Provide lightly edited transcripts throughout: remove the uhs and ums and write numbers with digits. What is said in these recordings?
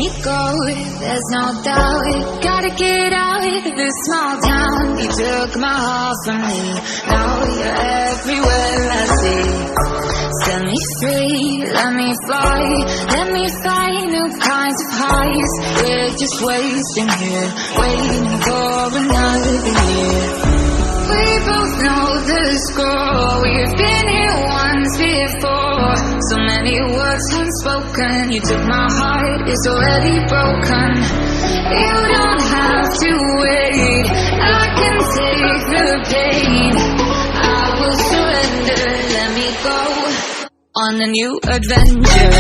me go, there's no doubt. Gotta get out of this small town. You took my heart from me, now you're everywhere I see. Set me free, let me fly. Let me find new kinds of highs. We're just wasting here, waiting for another year. We both know the score. We've been here once before. So many words unspoken. You took my heart, it's already broken. You don't have to wait, I can take the pain. I will surrender, let me go on a new adventure.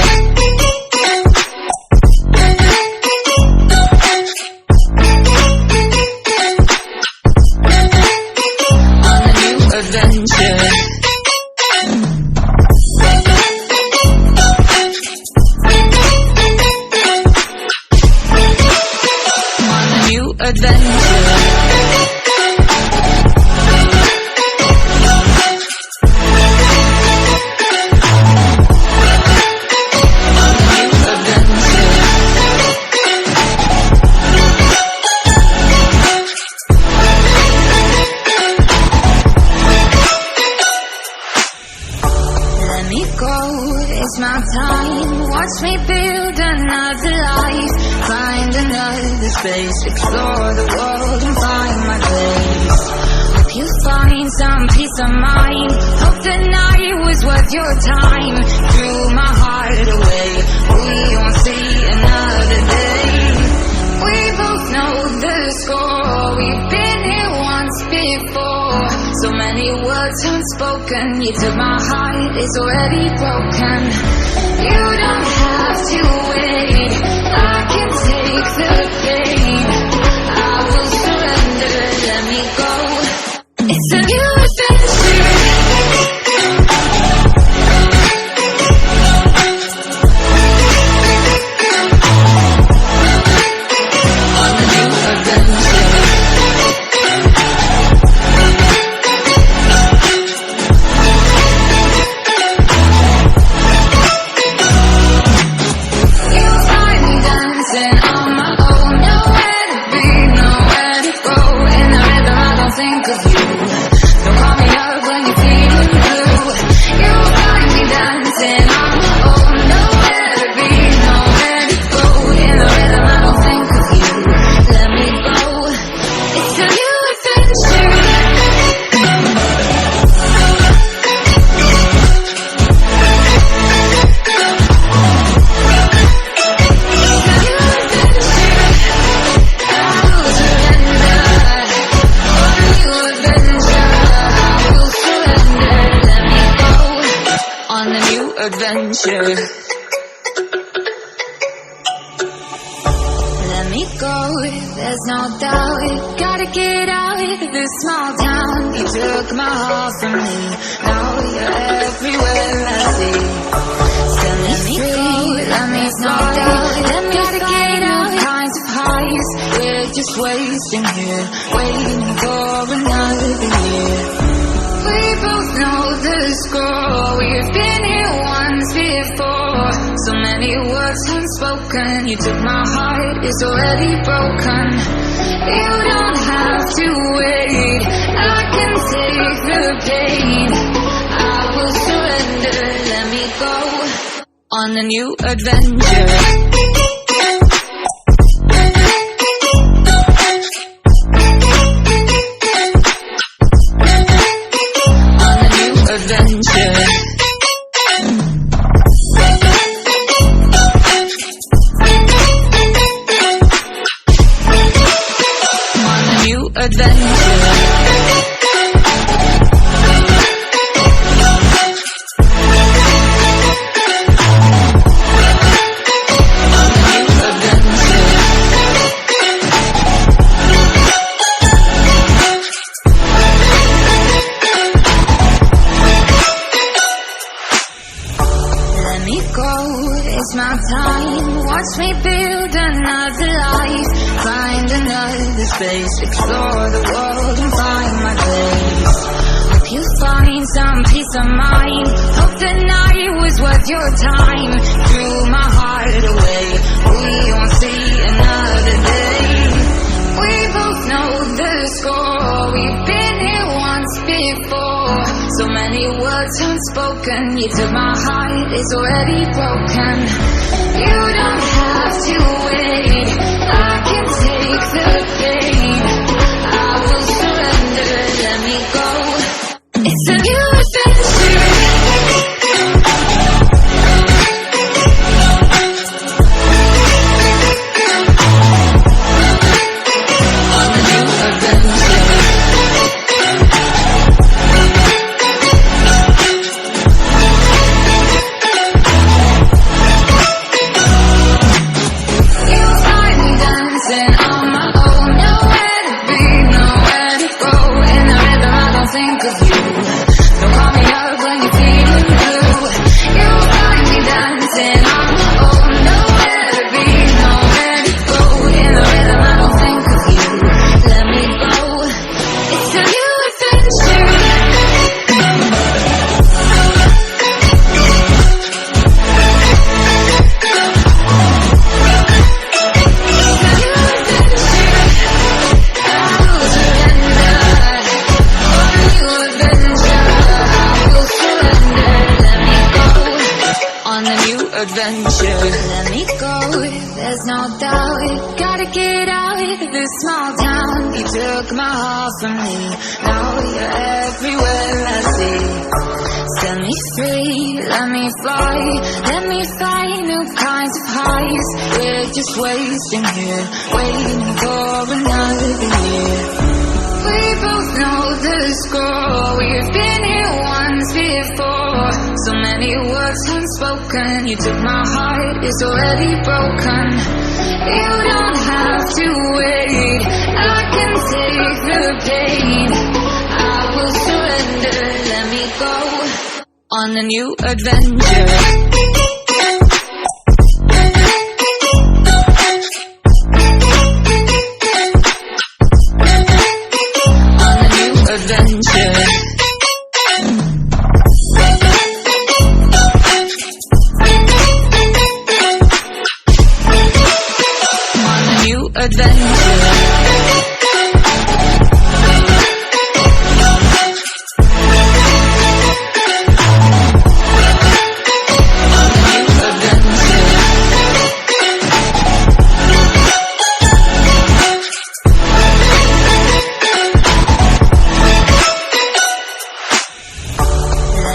It's my time, watch me build another life. Find another space, explore the world and find my place. Hope you find some peace of mind. Hope the night was worth your time. Threw my heart away, we won't see another day. We both know the score, we've been here once before. So many words unspoken. You took my heart, it's already broken. You don't have to wait, I can take the pain. I will surrender, let me go. It's a new adventure. On a new adventure. Adventure. Let me go, there's no doubt. Gotta get out of this small town. You took my heart from me, now you're everywhere I see. Set me free, let me know. Let me gotta get out kinds of highs. We're just wasting here, waiting for another year. We both know the score. We've been here once before. So many words unspoken. You took my heart, it's already broken. You don't have to wait, I can take the pain. I will surrender, let me go on a new adventure. It's my time, watch me build another life. Find another space, explore the world and find my place. Hope you find some peace of mind. Hope the night was worth your time. Through my heart right away. We won't see another day. We both know the score. We've been here once before. So many words unspoken. You took my heart, it's already broken. You don't have to wait. I can take the pain. I will surrender, let me go. It's a new adventure. On a new adventure. You find me dancing on my own. Nowhere to be, nowhere to go. In the rhythm I don't think of you. Don't call me up when you're feeling blue. You find me dancing on my own. Nowhere to be, nowhere to go. In the rhythm I don't think of you. Let me go. It's a new adventure. On a new adventure, let me go. There's no doubt, gotta get out of this small town. You took my heart from me, now you're everywhere I see. Set me free, let me find new kinds of highs. We're just wasting here, waiting for another year. We both know the score. We've been here once before. So many words unspoken. You took my heart, it's already broken. You don't have to wait. I can take the pain. I will surrender, let me go on a new adventure.